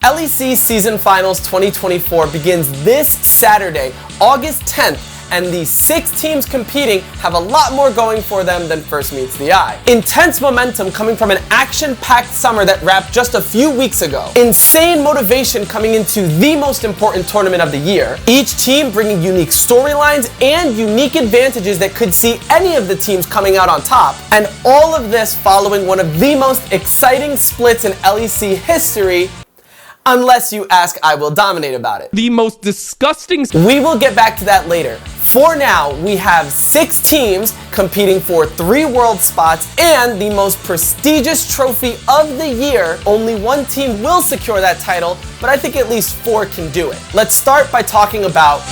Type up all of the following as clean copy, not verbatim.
LEC Season Finals 2024 begins this Saturday, August 10th, and the 6 teams competing have a lot more going for them than first meets the eye. Intense momentum coming from an action-packed summer that wrapped just a few weeks ago. Insane motivation coming into the most important tournament of the year. Each team bringing unique storylines and unique advantages that could see any of the teams coming out on top. And all of this following one of the most exciting splits in LEC history. Unless you ask, I will dominate about it. The most disgusting. We will get back to that later. For now, we have 6 teams competing for 3 world spots and the most prestigious trophy of the year. Only 1 team will secure that title, but I think at least 4 can do it. Let's start by talking about...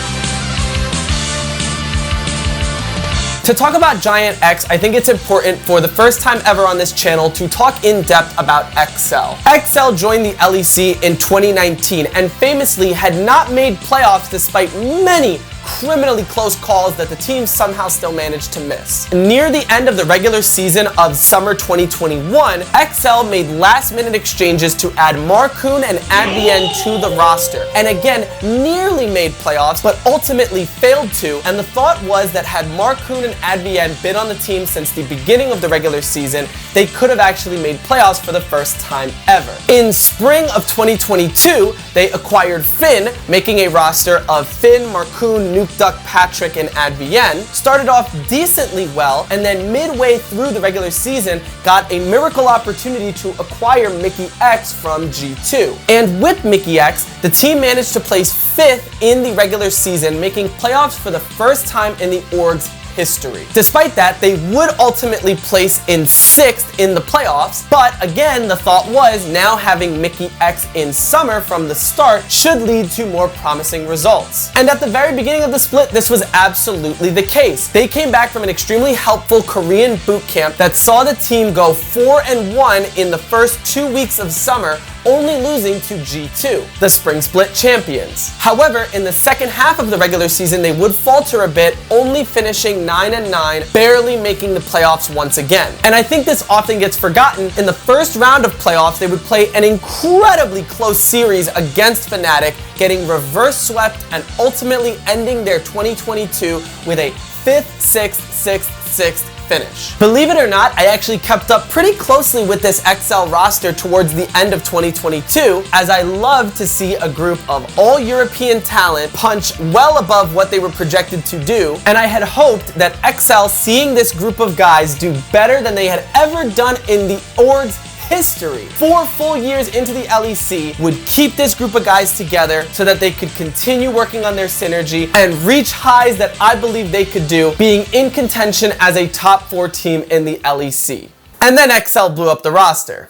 To talk about GiantX, I think it's important for the first time ever on this channel to talk in depth about XL. XL joined the LEC in 2019 and famously had not made playoffs despite many criminally close calls that the team somehow still managed to miss. Near the end of the regular season of summer 2021, XL made last-minute exchanges to add Marcoon and Advien to the roster, and again nearly made playoffs but ultimately failed to, and the thought was that had Marcoon and Advien been on the team since the beginning of the regular season, they could have actually made playoffs for the first time ever. In spring of 2022, they acquired Finn, making a roster of Finn, Marcoon, Nuke Duck, Patrick, and Advien, started off decently well, and then midway through the regular season got a miracle opportunity to acquire Mickey X from G2. And with Mickey X, the team managed to place 5th in the regular season, making playoffs for the first time in the org's history. Despite that, they would ultimately place in 6th in the playoffs, but again, the thought was now having Mickey X in summer from the start should lead to more promising results. And at the very beginning of the split, this was absolutely the case. They came back from an extremely helpful Korean boot camp that saw the team go 4-1 in the first 2 weeks of summer, only losing to G2, the spring split champions. However, in the second half of the regular season, they would falter a bit, only finishing 9-9, barely making the playoffs once again. And I think this often gets forgotten. In the first round of playoffs, they would play an incredibly close series against Fnatic, getting reverse swept and ultimately ending their 2022 with a 5th, 6th, 6th, 6th finish. Believe it or not, I actually kept up pretty closely with this XL roster towards the end of 2022, as I love to see a group of all European talent punch well above what they were projected to do, and I had hoped that XL, seeing this group of guys do better than they had ever done in the org's history, 4 full years into the LEC, would keep this group of guys together so that they could continue working on their synergy and reach highs that I believe they could do, being in contention as a top 4 team in the LEC. And then XL blew up the roster.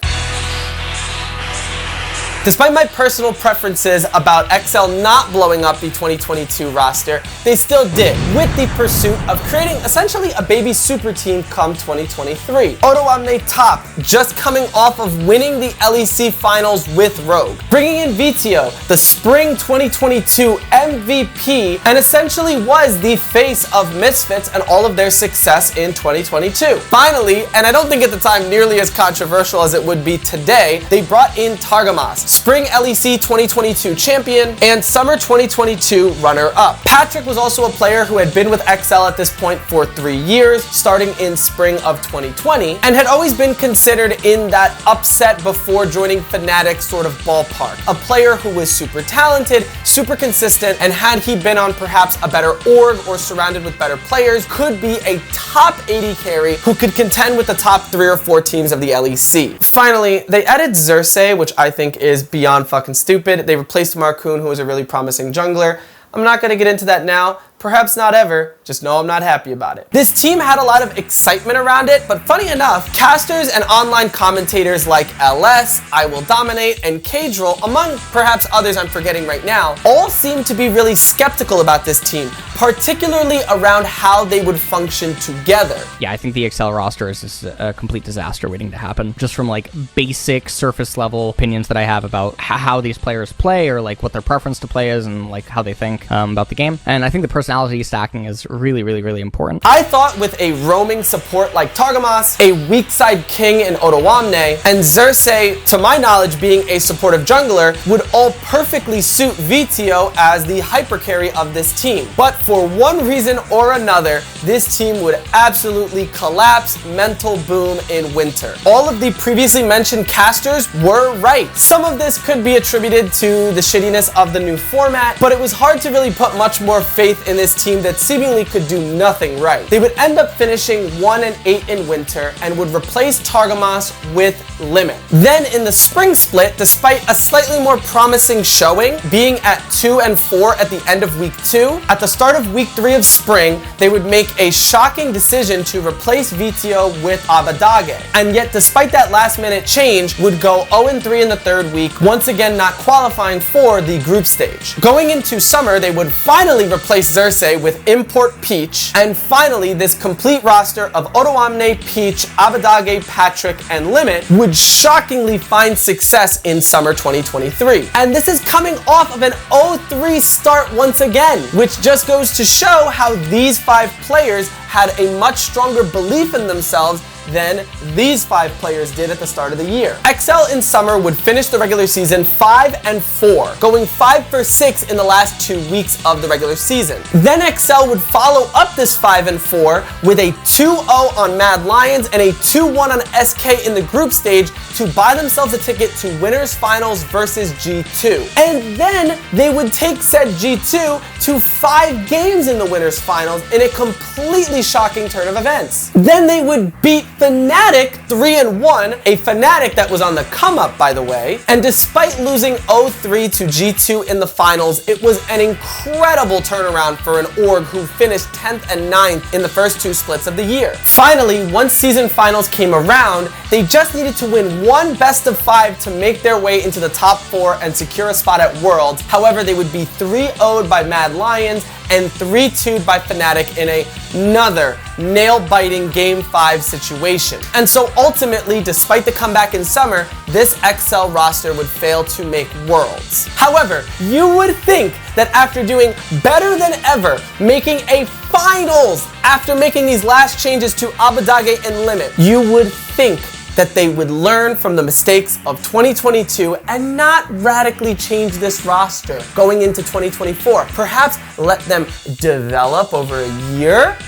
Despite my personal preferences about XL not blowing up the 2022 roster, they still did, with the pursuit of creating essentially a baby super team come 2023. Otoamne top, just coming off of winning the LEC finals with Rogue. Bringing in Vitio, the spring 2022 MVP, and essentially was the face of Misfits and all of their success in 2022. Finally, and I don't think at the time nearly as controversial as it would be today, they brought in Targamas, spring LEC 2022 champion and summer 2022 runner-up. Patrick was also a player who had been with XL at this point for 3 years, starting in spring of 2020, and had always been considered in that upset before joining Fnatic sort of ballpark. A player who was super talented, super consistent, and had he been on perhaps a better org or surrounded with better players, could be a top 80 carry who could contend with the top 3 or 4 teams of the LEC. Finally, they added Xerxes, which I think is beyond fucking stupid. They replaced Marcoon, who was a really promising jungler. I'm not going to get into that now. Perhaps not ever, just know I'm not happy about it. This team had a lot of excitement around it, but funny enough, casters and online commentators like LS, I Will Dominate, and Kadril, among perhaps others I'm forgetting right now, all seem to be really skeptical about this team, particularly around how they would function together. Yeah, I think the XL roster is just a complete disaster waiting to happen. Just from like basic surface level opinions that I have about how these players play, or like what their preference to play is, and like how they think about the game. And I think the personality stacking is really, really, really important. I thought with a roaming support like Targamas, a weak side king in Otoamne, and Xerxes, to my knowledge being a supportive jungler, would all perfectly suit Vito as the hyper carry of this team. But for one reason or another, this team would absolutely collapse, mental boom in winter. All of the previously mentioned casters were right. Some of this could be attributed to the shittiness of the new format, but it was hard to really put much more faith in this team that seemingly could do nothing right. They would end up finishing 1-8 in winter and would replace Targamas with Limit. Then in the spring split, despite a slightly more promising showing, being at 2-4 at the end of week 2, at the start of week 3 of spring, they would make a shocking decision to replace Vito with Abadage. And yet, despite that last minute change, would go 0-3 in the third week, once again not qualifying for the group stage. Going into summer, they would finally replace Xerxes with Import Peach, and finally this complete roster of Otoamne, Peach, Abadage, Patrick, and Limit would shockingly find success in summer 2023. And this is coming off of an 0-3 start once again, which just goes to show how these 5 players had a much stronger belief in themselves than these 5 players did at the start of the year. XL in summer would finish the regular season 5-4, going 5 for 6 in the last 2 weeks of the regular season. Then XL would follow up this 5-4 with a 2-0 on Mad Lions and a 2-1 on SK in the group stage to buy themselves a ticket to Winners Finals versus G2. And then they would take said G2 to 5 games in the Winners Finals in a completely shocking turn of events. Then they would beat Fnatic 3-1, a Fnatic that was on the come up, by the way, and despite losing 0-3 to G2 in the finals, it was an incredible turnaround for an org who finished 10th and 9th in the first 2 splits of the year. Finally, once season finals came around, they just needed to win one best of 5 to make their way into the top 4 and secure a spot at Worlds. However, they would be 3-0'd by Mad Lions and 3-2'd by Fnatic in another nail-biting Game 5 situation. And so ultimately, despite the comeback in summer, this XL roster would fail to make Worlds. However, you would think that after doing better than ever, making a finals after making these last changes to Abadage and Limit, you would think that they would learn from the mistakes of 2022 and not radically change this roster going into 2024. Perhaps let them develop over a year?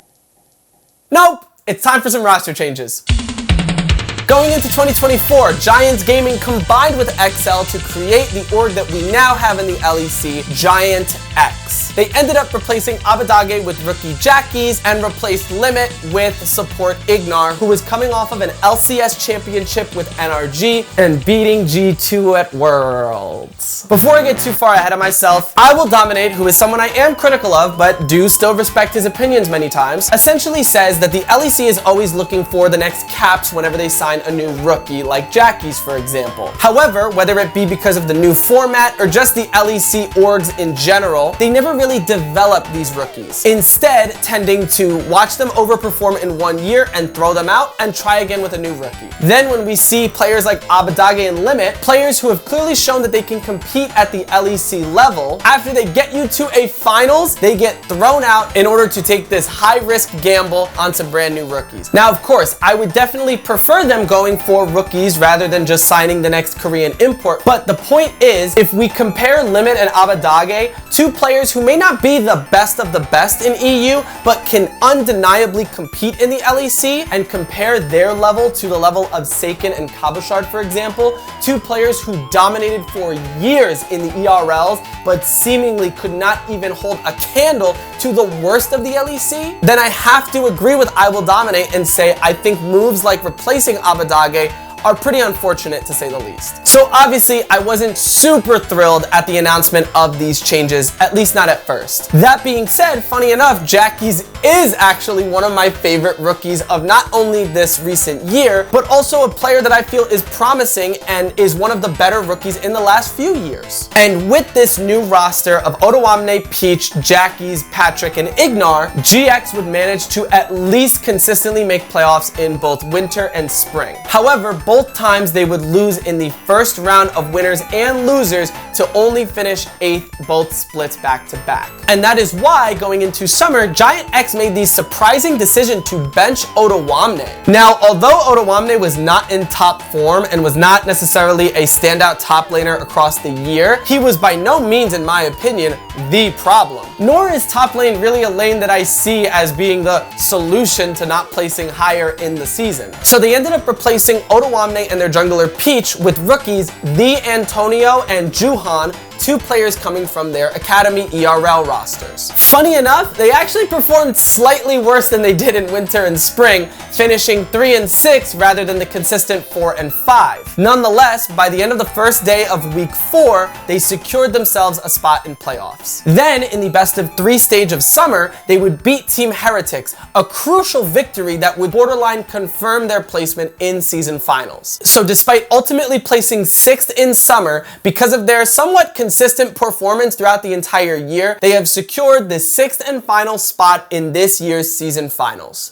Nope, it's time for some roster changes. Going into 2024, Giants Gaming combined with XL to create the org that we now have in the LEC, GiantX. They ended up replacing Abadage with rookie Jackies and replaced Limit with support Ignar, who was coming off of an LCS championship with NRG and beating G2 at Worlds. Before I get too far ahead of myself, I Will Dominate, who is someone I am critical of but do still respect his opinions many times, essentially says that the LEC is always looking for the next caps whenever they sign a new rookie, like Jackies for example. However, whether it be because of the new format or just the LEC orgs in general, they never really develop these rookies, instead tending to watch them overperform in 1 year and throw them out and try again with a new rookie. Then when we see players like Abadage and Limit, players who have clearly shown that they can compete at the LEC level, after they get you to a finals, they get thrown out in order to take this high-risk gamble on some brand new rookies. Now, of course, I would definitely prefer them going for rookies rather than just signing the next Korean import, but the point is, if we compare Limit and Abadage, 2 players who may not be the best of the best in EU, but can undeniably compete in the LEC, and compare their level to the level of Seiken and Kabushard, for example, 2 players who dominated for years in the ERLs, but seemingly could not even hold a candle to the worst of the LEC, then I have to agree with I Will Dominate and say I think moves like replacing Abadage are pretty unfortunate to say the least. So obviously I wasn't super thrilled at the announcement of these changes, at least not at first. That being said, funny enough, Jackies is actually one of my favorite rookies of not only this recent year, but also a player that I feel is promising and is one of the better rookies in the last few years. And with this new roster of Otoamne, Peach, Jackies, Patrick, and Ignar, GX would manage to at least consistently make playoffs in both winter and spring. However, both times they would lose in the first round of winners and losers to only finish 8th, both splits back to back. And that is why, going into summer, GiantX made the surprising decision to bench Otawamne. Now, although Otawamne was not in top form and was not necessarily a standout top laner across the year, he was by no means, in my opinion, the problem. Nor is top lane really a lane that I see as being the solution to not placing higher in the season. So they ended up replacing Otawamne and their jungler Peach with rookies The Antonio and Juhan, 2 players coming from their Academy ERL rosters. Funny enough, they actually performed slightly worse than they did in winter and spring, finishing 3 and 6 rather than the consistent 4 and 5. Nonetheless, by the end of the first day of week 4, they secured themselves a spot in playoffs. Then, in the best of 3 stage of summer, they would beat Team Heretics, a crucial victory that would borderline confirm their placement in season finals. So despite ultimately placing 6th in summer, because of their somewhat consistent performance throughout the entire year, they have secured the 6th and final spot in this year's season finals.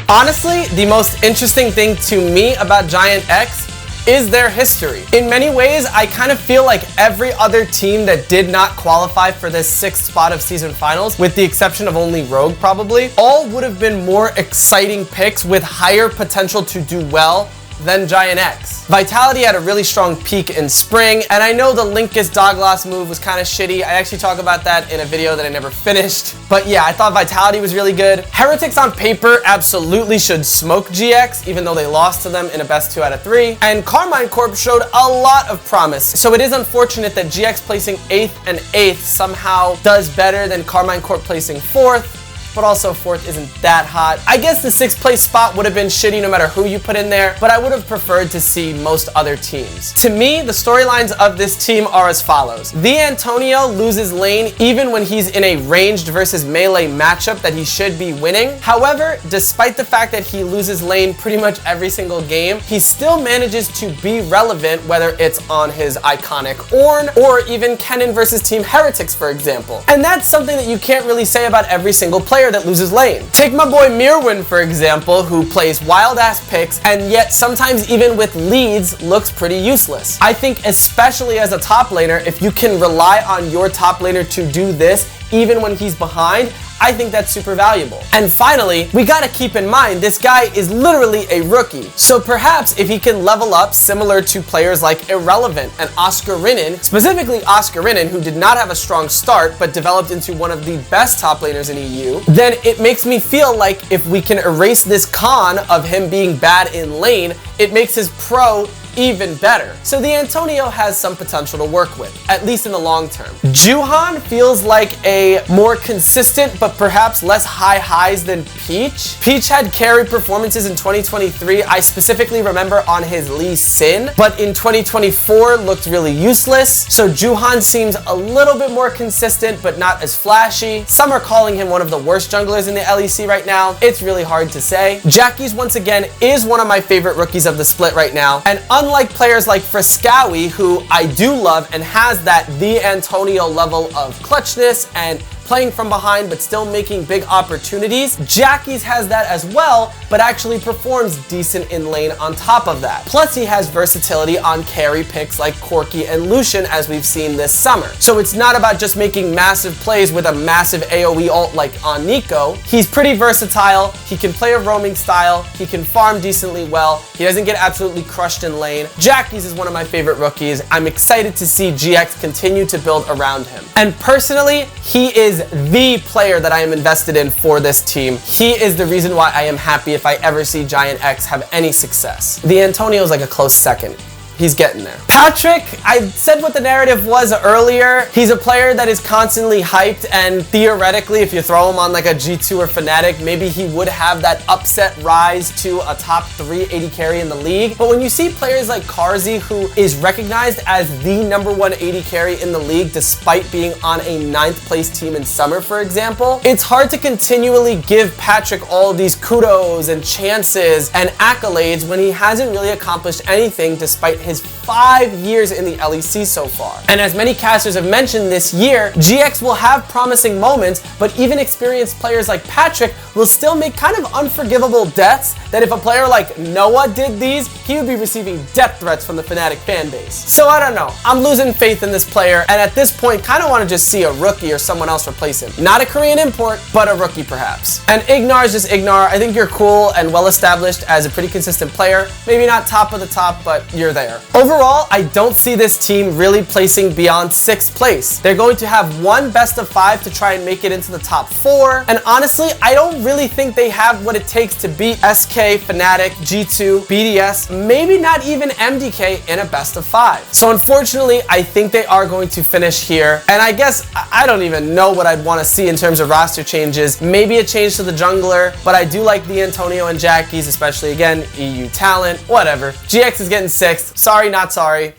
Honestly, the most interesting thing to me about GiantX is their history. In many ways, I kind of feel like every other team that did not qualify for this 6th spot of season finals, with the exception of only Rogue probably, all would have been more exciting picks with higher potential to do well than GiantX. Vitality had a really strong peak in spring, and I know the Linkus Douglas move was kind of shitty. I actually talk about that in a video that I never finished. But yeah, I thought Vitality was really good. Heretics on paper absolutely should smoke GX, even though they lost to them in a best 2 out of 3. And Carmine Corp showed a lot of promise. So it is unfortunate that GX placing 8th and 8th somehow does better than Carmine Corp placing 4th. But also 4th isn't that hot. I guess the 6th place spot would have been shitty no matter who you put in there, but I would have preferred to see most other teams. To me, the storylines of this team are as follows. The Antonio loses lane even when he's in a ranged versus melee matchup that he should be winning. However, despite the fact that he loses lane pretty much every single game, he still manages to be relevant, whether it's on his iconic Ornn or even Kennen versus Team Heretics, for example. And that's something that you can't really say about every single player that loses lane. Take my boy Mirwin, for example, who plays wild ass picks and yet sometimes even with leads looks pretty useless. I think especially as a top laner, if you can rely on your top laner to do this even when he's behind, I think that's super valuable. And finally, we gotta keep in mind this guy is literally a rookie. So perhaps if he can level up similar to players like Irrelevant and Oscarinin, specifically Oscarinin, who did not have a strong start but developed into one of the best top laners in EU, then it makes me feel like if we can erase this con of him being bad in lane, it makes his pro even better. So the Antonio has some potential to work with, at least in the long term. Juhan feels like a more consistent but perhaps less high highs than Peach. Peach had carry performances in 2023. I specifically remember on his Lee Sin, but in 2024 looked really useless. So Juhan seems a little bit more consistent but not as flashy. Some are calling him one of the worst junglers in the LEC right now. It's really hard to say. Jackie's once again is one of my favorite rookies of the split right now, and unlike players like Frescowi, who I do love and has that The Antonio level of clutchness and playing from behind but still making big opportunities, Jackie's has that as well, but actually performs decent in lane on top of that. Plus he has versatility on carry picks like Corki and Lucian, as we've seen this summer. So it's not about just making massive plays with a massive AoE ult like on Nico. He's pretty versatile, he can play a roaming style, he can farm decently well, he doesn't get absolutely crushed in lane. Jackie's is one of my favorite rookies. I'm excited to see GX continue to build around him. And personally, he is the player that I am invested in for this team. He is the reason why I am happy if I ever see GiantX have any success. The Antonio is like a close second. He's getting there. Patrick, I said what the narrative was earlier. He's a player that is constantly hyped, and theoretically, if you throw him on like a G2 or Fnatic, maybe he would have that upset rise to a top 3 AD carry in the league. But when you see players like Carzzy, who is recognized as the #1 AD carry in the league despite being on a 9th place team in summer, for example, it's hard to continually give Patrick all of these kudos and chances and accolades when he hasn't really accomplished anything despite his 5 years in the LEC so far. And as many casters have mentioned this year, GX will have promising moments, but even experienced players like Patrick will still make kind of unforgivable deaths that if a player like Noah did these, he would be receiving death threats from the Fnatic fan base. So I don't know, I'm losing faith in this player, and at this point kind of want to just see a rookie or someone else replace him. Not a Korean import, but a rookie perhaps. And Ignar is just Ignar. I think you're cool and well established as a pretty consistent player. Maybe not top of the top, but you're there. Overall, I don't see this team really placing beyond 6th place. They're going to have one best of 5 to try and make it into the top 4. And honestly, I don't really think they have what it takes to beat SK, Fnatic, G2, BDS, maybe not even MDK in a best of 5. So unfortunately, I think they are going to finish here. And I guess I don't even know what I'd want to see in terms of roster changes. Maybe a change to the jungler, but I do like the Antonio and Jackies, especially again, EU talent, whatever. GX is getting 6th. Sorry, not sorry.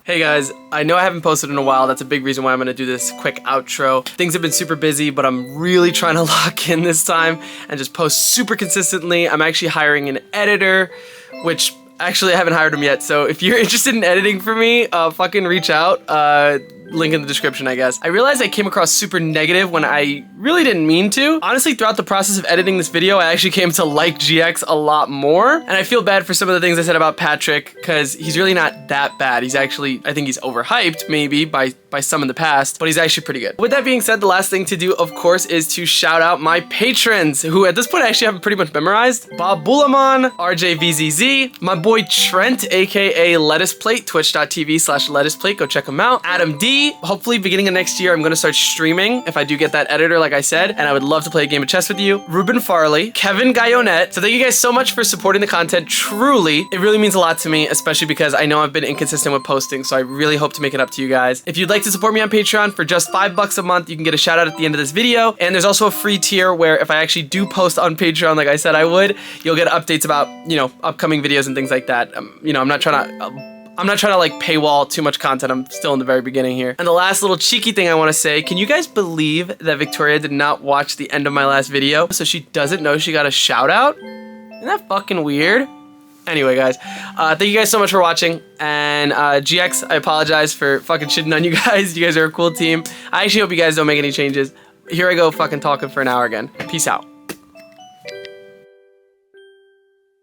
Hey guys, I know I haven't posted in a while. That's a big reason why I'm going to do this quick outro. Things have been super busy, but I'm really trying to lock in this time and just post super consistently. I'm actually hiring an editor, which actually I haven't hired him yet. So if you're interested in editing for me, fucking reach out. Link in the description, I guess. I realized I came across super negative when I really didn't mean to. Honestly, throughout the process of editing this video, I actually came to like GX a lot more. And I feel bad for some of the things I said about Patrick, because he's really not that bad. He's actually, I think he's overhyped maybe by some in the past, but he's actually pretty good. With that being said, the last thing to do, of course, is to shout out my patrons, who at this point I actually have pretty much memorized. Bob Bulaman, RJVZZ, my boy Trent, aka Lettuce Plate, twitch.tv/lettuceplate, go check him out. Adam D, hopefully beginning of next year, I'm going to start streaming if I do get that editor, like I said, and I would love to play a game of chess with you. Ruben Farley, Kevin Gayonet. So thank you guys so much for supporting the content. Truly, it really means a lot to me, especially because I know I've been inconsistent with posting, so I really hope to make it up to you guys. If you'd like to support me on Patreon for just $5 a month, you can get a shout out at the end of this video. And there's also a free tier where if I actually do post on Patreon, like I said I would, you'll get updates about, you know, upcoming videos and things like that. You know, I'm not trying to like paywall too much content. I'm still in the very beginning here. And the last little cheeky thing I want to say, can you guys believe that Victoria did not watch the end of my last video? So she doesn't know she got a shout out? Isn't that fucking weird? Anyway, guys, thank you guys so much for watching. And GX, I apologize for fucking shitting on you guys. You guys are a cool team. I actually hope you guys don't make any changes. Here I go fucking talking for an hour again. Peace out.